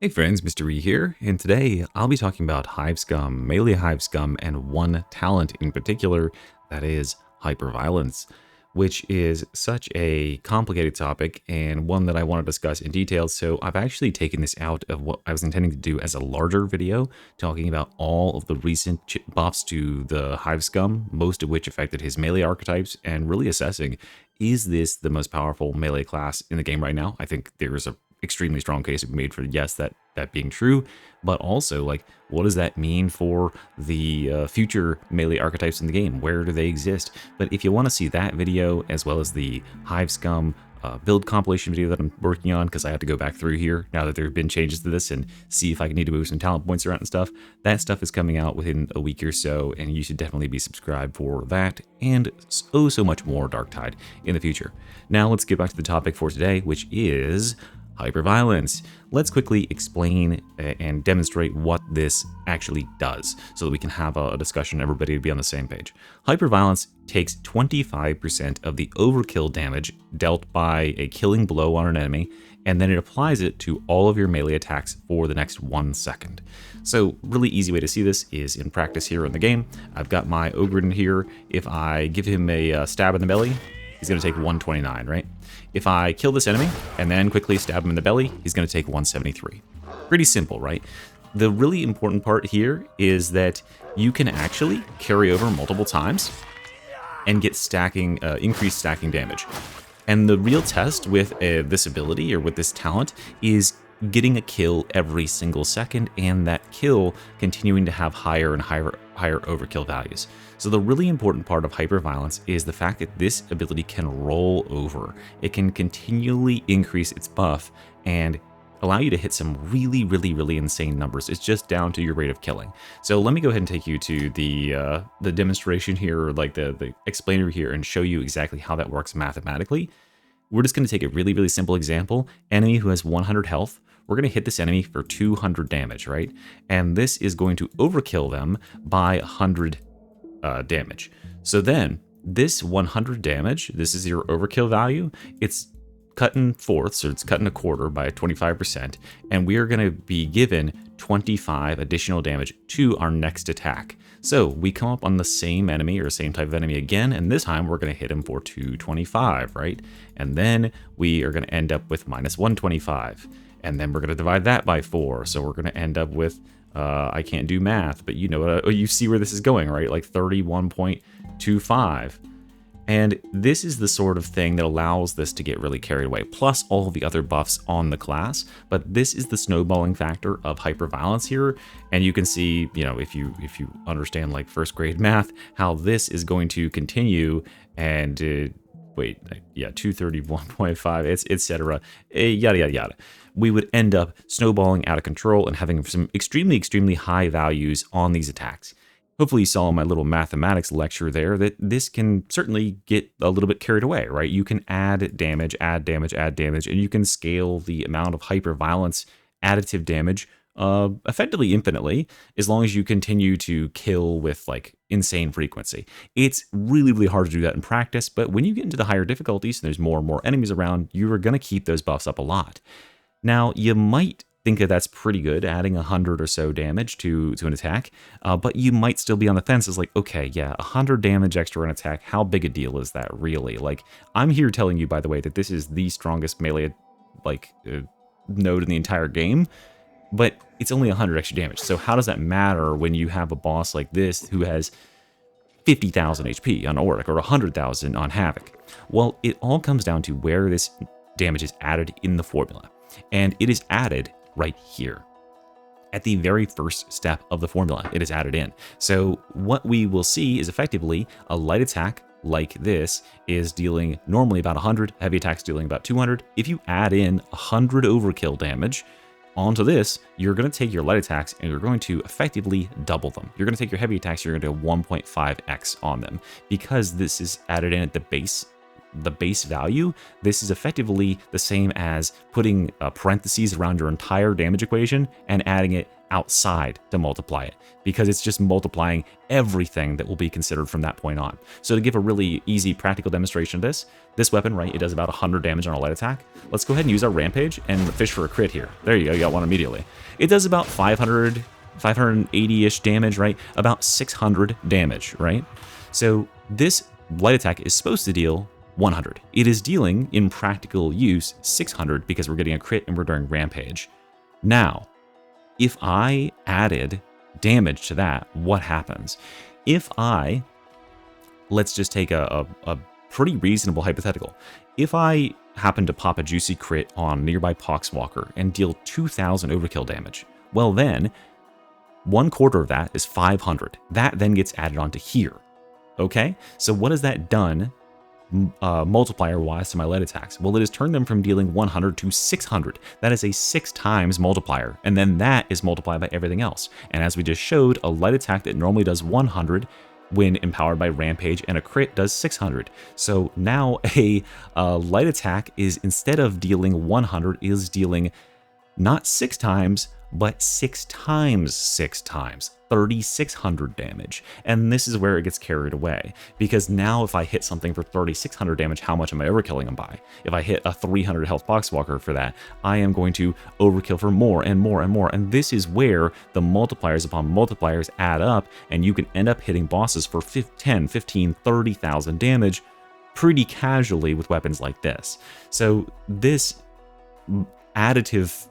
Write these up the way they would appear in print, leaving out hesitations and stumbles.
Hey friends, Mr. E here, and today I'll be talking about Hive Scum, melee Hive Scum, and one talent in particular, that is hyperviolence, which is such a complicated topic and one that I want to discuss in detail. So I've actually taken this out of what I was intending to do as a larger video, talking about all of the recent buffs to the Hive Scum, most of which affected his melee archetypes, and really assessing, is this the most powerful melee class in the game right now? I think there is a extremely strong case to be made for yes, that being true, but also like what does that mean for the future melee archetypes in the game? Where do they exist? But if you want to see that video as well as the Hive Scum build compilation video that I'm working on, because I have to go back through here now that there have been changes to this and see if I need to move some talent points around and stuff, that stuff is coming out within a week or so, and you should definitely be subscribed for that and so much more Darktide in the future. Now let's get back to the topic for today, which is hyperviolence. Let's quickly explain and demonstrate what this actually does so that we can have a discussion, everybody to be on the same page. Hyperviolence takes 25% of the overkill damage dealt by a killing blow on an enemy, and then it applies it to all of your melee attacks for the next 1 second. So really easy way to see this is in practice here in the game. I've got my ogre in here. If I give him a stab in the belly, he's going to take 129, right? If I kill this enemy and then quickly stab him in the belly, he's going to take 173. Pretty simple, right? The really important part here is that you can actually carry over multiple times and get stacking, increased stacking damage. And the real test with this ability or with this talent is getting a kill every single second, and that kill continuing to have higher and higher overkill values. So the really important part of hyperviolence is the fact that this ability can roll over. It can continually increase its buff and allow you to hit some really insane numbers. It's just down to your rate of killing. So let me go ahead and take you to the demonstration here, or like the explainer here, and show you exactly how that works mathematically. We're just going to take a really simple example. Enemy who has 100 health. We're going to hit this enemy for 200 damage, right? And this is going to overkill them by 100 damage. So then this 100 damage, this is your overkill value. It's cut in fourths, or it's cut in a quarter by 25%, and we are going to be given 25 additional damage to our next attack. So we come up on the same enemy or same type of enemy again, and this time we're going to hit him for 225, right? And then we are going to end up with minus 125, and then we're going to divide that by 4, so we're going to end up with I can't do math, but you know, you see where this is going, right? Like 31.25. And this is the sort of thing that allows this to get really carried away, plus all of the other buffs on the class. But this is the snowballing factor of hyperviolence here. And you can see, you know, if you understand like first grade math, how this is going to continue and wait, yeah, 231.5, etc. Yada, yada, yada. We would end up snowballing out of control and having some extremely high values on these attacks. Hopefully you saw in my little mathematics lecture there that this can certainly get a little bit carried away, right? You can add damage, and you can scale the amount of hyperviolence additive damage effectively infinitely, as long as you continue to kill with like insane frequency. It's really hard to do that in practice, but when you get into the higher difficulties and there's more and more enemies around, you are going to keep those buffs up a lot. Now, you might think that that's pretty good, adding 100 or so damage to an attack, but you might still be on the fence. It's like, okay, yeah, 100 damage extra on attack, how big a deal is that really? Like, I'm here telling you, by the way, that this is the strongest melee node in the entire game, but it's only 100 extra damage. So how does that matter when you have a boss like this who has 50,000 HP on Auric or 100,000 on Havoc? Well, it all comes down to where this damage is added in the formula. And it is added right here. At the very first step of the formula, it is added in. So what we will see is effectively a light attack like this is dealing normally about 100, heavy attacks dealing about 200. If you add in 100 overkill damage onto this, you're going to take your light attacks and you're going to effectively double them. You're going to take your heavy attacks, you're going to do 1.5x on them, because this is added in at the base value. This is effectively the same as putting parentheses around your entire damage equation and adding it outside to multiply it, because it's just multiplying everything that will be considered from that point on. So to give a really easy practical demonstration of this weapon, right, it does about 100 damage on a light attack. Let's go ahead and use our Rampage and fish for a crit here. There you go, you got one immediately. It does about 580-ish damage, right? About 600 damage, right? So this light attack is supposed to deal 100. It is dealing, in practical use, 600 because we're getting a crit and we're doing Rampage. Now, if I added damage to that, what happens? If I, let's just take a pretty reasonable hypothetical. If I happen to pop a juicy crit on nearby Poxwalker and deal 2,000 overkill damage, well then, 1/4 of that is 500. That then gets added onto here. Okay? So what has that done multiplier-wise to my light attacks? Well, it has turned them from dealing 100 to 600. That is a 6 times multiplier, and then that is multiplied by everything else. And as we just showed, a light attack that normally does 100 when empowered by Rampage and a crit does 600. So now a light attack is, instead of dealing 100, is dealing not 6 times, but 6 times 6 times, 3,600 damage. And this is where it gets carried away, because now if I hit something for 3,600 damage, how much am I overkilling them by? If I hit a 300 health Poxwalker for that, I am going to overkill for more and more and more. And this is where the multipliers upon multipliers add up, and you can end up hitting bosses for 10, 15, 30,000 damage pretty casually with weapons like this. So this additive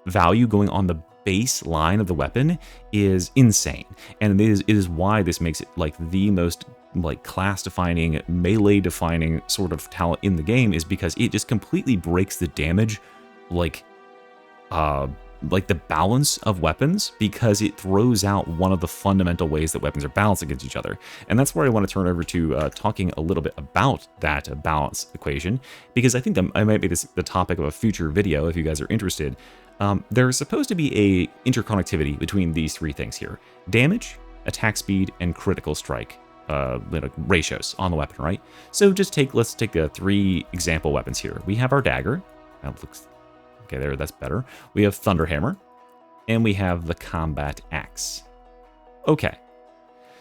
value going on the baseline of the weapon is insane, and it is why this makes it like the most class defining, melee defining sort of talent in the game, is because it just completely breaks the damage the balance of weapons, because it throws out one of the fundamental ways that weapons are balanced against each other. And that's where I want to turn over to talking a little bit about that balance equation, because I think that I might make this the topic of a future video if you guys are interested. There's supposed to be a interconnectivity between these three things here: damage, attack speed, and critical strike ratios on the weapon, right? So let's take 3 example weapons here. We have our dagger. That looks okay there, that's better. We have Thunderhammer, and we have the Combat Axe. Okay,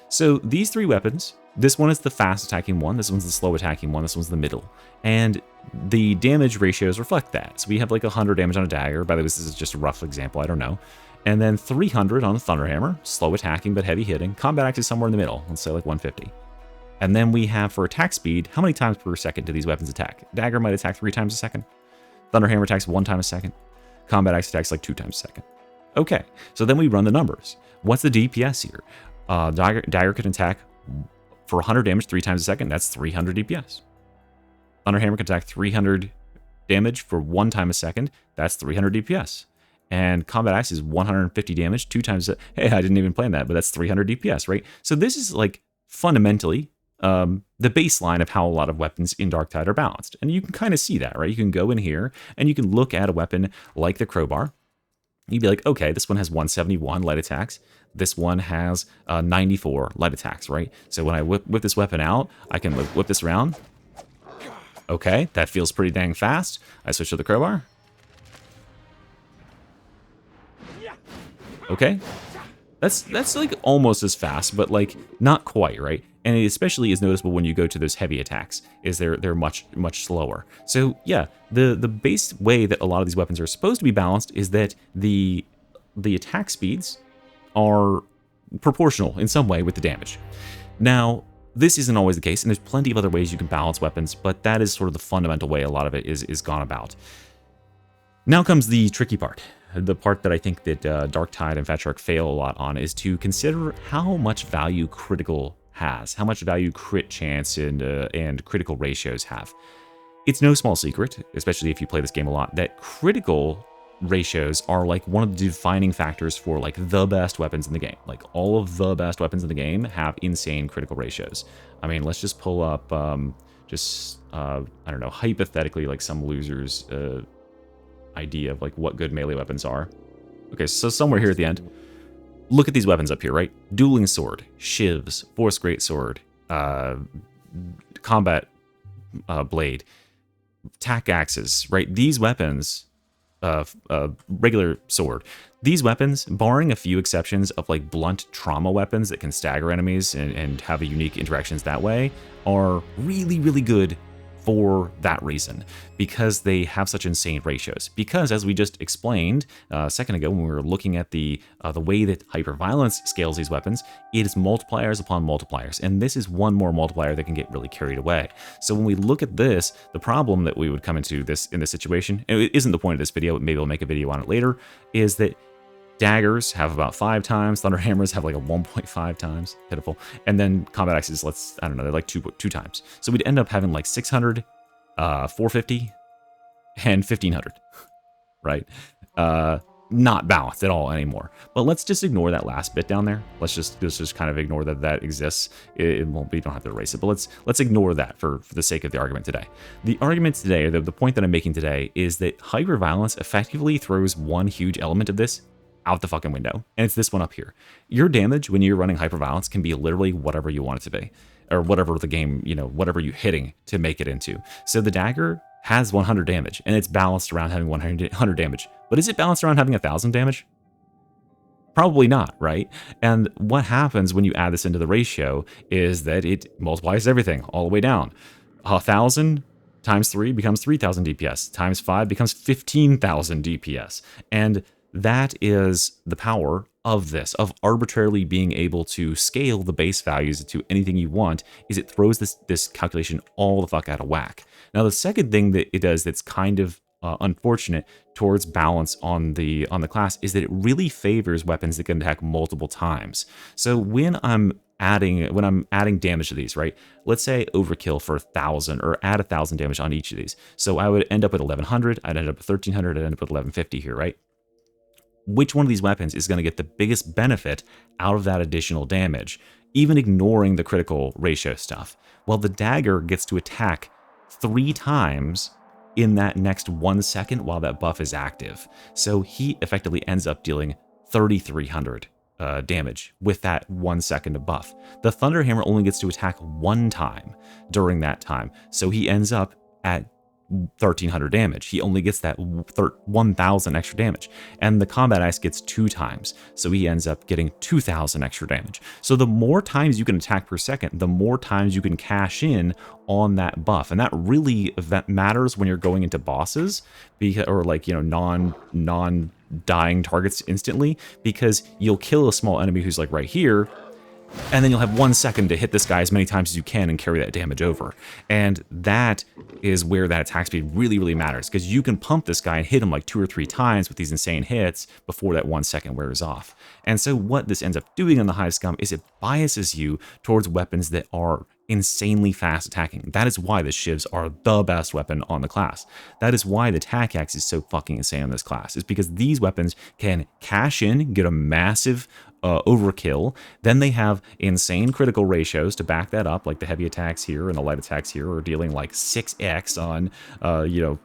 so these 3 weapons, this one is the fast attacking one, this one's the slow attacking one, this one's the middle, and the damage ratios reflect that. So we have like 100 damage on a dagger. By the way, this is just a rough example, I don't know. And then 300 on the Thunderhammer, slow attacking but heavy hitting. Combat Axe is somewhere in the middle, let's say like 150. And then we have, for attack speed, how many times per second do these weapons attack? Dagger might attack 3 times a second. Thunderhammer attacks 1 time a second. Combat Axe attacks like 2 times a second. Okay, so then we run the numbers. What's the DPS here? Dagger can attack for 100 damage 3 times a second. That's 300 DPS. Thunderhammer can attack 300 damage for 1 time a second. That's 300 DPS. And Combat Axe is 150 damage 2 times a... Hey, I didn't even plan that, but that's 300 DPS, right? So this is like fundamentally the baseline of how a lot of weapons in Darktide are balanced. And you can kind of see that, right? You can go in here and you can look at a weapon like the Crowbar. You'd be like, okay, this one has 171 light attacks. This one has 94 light attacks, right? So when I whip this weapon out, I can whip this around. Okay, that feels pretty dang fast. I switch to the Crowbar. Okay, that's like almost as fast, but like not quite, right? And it especially is noticeable when you go to those heavy attacks, is they're much slower. So yeah, the base way that a lot of these weapons are supposed to be balanced is that the attack speeds are proportional in some way with the damage. Now, this isn't always the case, and there's plenty of other ways you can balance weapons, but that is sort of the fundamental way a lot of it is gone about. Now comes the tricky part. The part that I think that Darktide and Fat Shark fail a lot on is to consider how much value critical has, how much value crit chance and critical ratios have. It's no small secret, especially if you play this game a lot, that critical ratios are like one of the defining factors for like the best weapons in the game. Like all of the best weapons in the game have insane critical ratios. I mean, let's just pull up I don't know, hypothetically, like some losers idea of like what good melee weapons are. Okay, so somewhere here at the end, look at these weapons up here, right? Dueling Sword, Shivs, Force Greatsword, Combat Blade, Tack Axes, right? These weapons regular sword. These weapons, barring a few exceptions of like blunt trauma weapons that can stagger enemies and have a unique interactions that way, are really, really good for that reason, because they have such insane ratios. Because as we just explained a second ago when we were looking at the way that hyperviolence scales these weapons, it is multipliers upon multipliers, and this is one more multiplier that can get really carried away. So when we look at this, the problem that we would come into this in this situation, and it isn't the point of this video, maybe I'll make a video on it later, is that daggers have about 5 times, thunder hammers have like a 1.5 times, pitiful, and then combat axes, I don't know, they're like two times. So we'd end up having like 600, 450, and 1500, right? Not balanced at all anymore. But let's just ignore that last bit down there. Let's just kind of ignore that exists. It won't be, you don't have to erase it, but let's ignore that for the sake of the argument today. The argument today, the point that I'm making today, is that hyperviolence effectively throws one huge element of this out the fucking window, and it's this one up here. Your damage when you're running hyperviolence can be literally whatever you want it to be, or whatever the game, whatever you're hitting to make it into. So the dagger has 100 damage, and it's balanced around having 100 damage. But is it balanced around having 1,000 damage? Probably not, right? And what happens when you add this into the ratio is that it multiplies everything all the way down. 1,000 times 3 becomes 3,000 DPS, times 5 becomes 15,000 DPS, and that is the power of this, of arbitrarily being able to scale the base values to anything you want, is it throws this calculation all the fuck out of whack. Now, the second thing that it does that's kind of unfortunate towards balance on the class is that it really favors weapons that can attack multiple times. So when I'm adding damage to these, right? Let's say overkill for 1,000 or add 1,000 damage on each of these. So I would end up at 1,100, I'd end up at 1,300, I'd end up at 1,150 here, right? Which one of these weapons is going to get the biggest benefit out of that additional damage, even ignoring the critical ratio stuff? Well, the dagger gets to attack 3 times in that next 1 second while that buff is active. So he effectively ends up dealing 3,300 damage with that 1 second of buff. The Thunder Hammer only gets to attack 1 time during that time, so he ends up at 1,300 damage. He only gets that 1,000 extra damage. And the Combat Axe gets 2 times, so he ends up getting 2,000 extra damage. So the more times you can attack per second, the more times you can cash in on that buff. And that really matters when you're going into bosses, or like, non-dying targets instantly, because you'll kill a small enemy who's like right here, and then you'll have 1 second to hit this guy as many times as you can and carry that damage over. And that is where that attack speed really, really matters, because you can pump this guy and hit him like 2 or 3 times with these insane hits before that 1 second wears off. And so what this ends up doing on the Hive Scum is it biases you towards weapons that are insanely fast attacking. That is why the shivs are the best weapon on the class. That is why the tack axe is so fucking insane on this class, is because these weapons can cash in, get a massive overkill, then they have insane critical ratios to back that up, like the heavy attacks here and the light attacks here are dealing like 6x on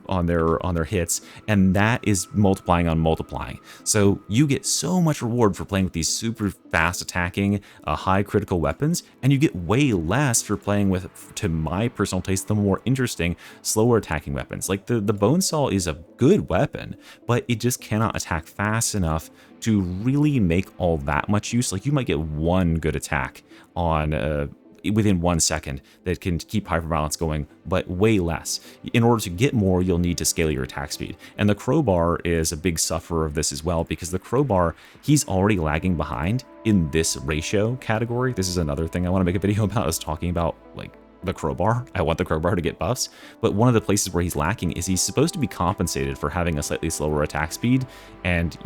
on their hits, and that is multiplying on multiplying. So you get so much reward for playing with these super fast attacking high critical weapons, and you get way less for playing with, to my personal taste, the more interesting slower attacking weapons. Like the bone saw is a good weapon, but it just cannot attack fast enough to really make all that much use. Like you might get 1 good attack on within 1 second that can keep hyperviolence going, but way less. In order to get more, you'll need to scale your attack speed. And the crowbar is a big sufferer of this as well, because the crowbar, he's already lagging behind in this ratio category. This is another thing I want to make a video about, is talking about like the crowbar. I want the crowbar to get buffs, but one of the places where he's lacking is he's supposed to be compensated for having a slightly slower attack speed and,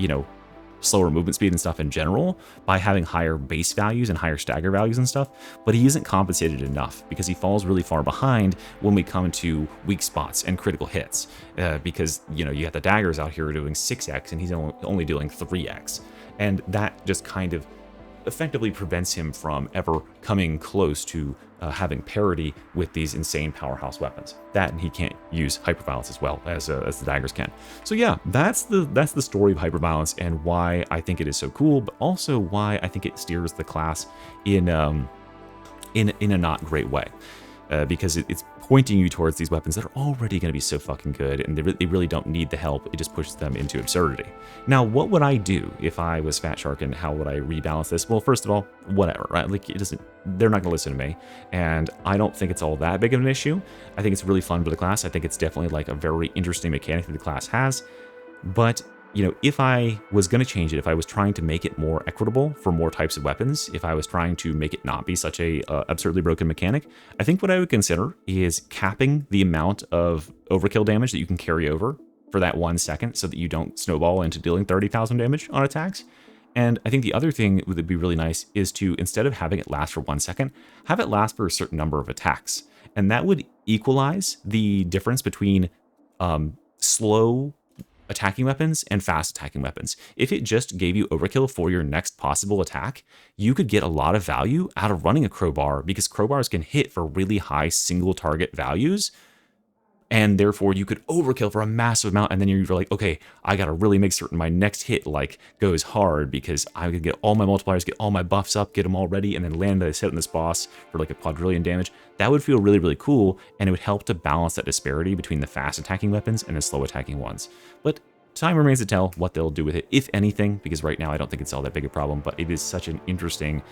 slower movement speed and stuff in general by having higher base values and higher stagger values and stuff, but he isn't compensated enough because he falls really far behind when we come to weak spots and critical hits, because you got the daggers out here doing 6x and he's only doing 3x, and that just kind of effectively prevents him from ever coming close to having parity with these insane powerhouse weapons. That, and he can't use hyperviolence as well as the daggers can. So yeah, that's the story of hyperviolence and why I think it is so cool, but also why I think it steers the class in a not great way. because it's pointing you towards these weapons that are already going to be so fucking good, and they really don't need the help. It just pushes them into absurdity. Now, what would I do if I was Fat Shark, and how would I rebalance this? Well, first of all, whatever, right? Like, they're not going to listen to me, and I don't think it's all that big of an issue. I think it's really fun for the class. I think it's definitely like a very interesting mechanic that the class has, but you know, if I was going to change it, if I was trying to make it more equitable for more types of weapons, if I was trying to make it not be such a absurdly broken mechanic, I think what I would consider is capping the amount of overkill damage that you can carry over for that 1 second, so that you don't snowball into dealing 30,000 damage on attacks. And I think the other thing that would be really nice is to, instead of having it last for 1 second, have it last for a certain number of attacks. And that would equalize the difference between slow attacking weapons and fast attacking weapons. If it just gave you overkill for your next possible attack, you could get a lot of value out of running a crowbar, because crowbars can hit for really high single target values, and therefore you could overkill for a massive amount, and then you're like, okay, I gotta really make certain my next hit like goes hard, because I could get all my multipliers, get all my buffs up, get them all ready, and then land this hit on this boss for like a quadrillion damage. That would feel really, really cool, and it would help to balance that disparity between the fast attacking weapons and the slow attacking ones. But time remains to tell what they'll do with it, if anything, because right now I don't think it's all that big a problem, but it is such an interesting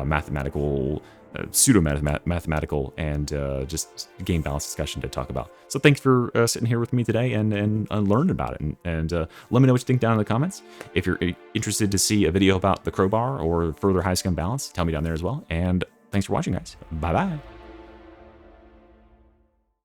mathematical, pseudo-mathematical, and just game balance discussion to talk about. So thanks for sitting here with me today and learning about it. And let me know what you think down in the comments. If you're interested to see a video about the crowbar or further Hive Scum balance, tell me down there as well. And thanks for watching, guys. Bye-bye.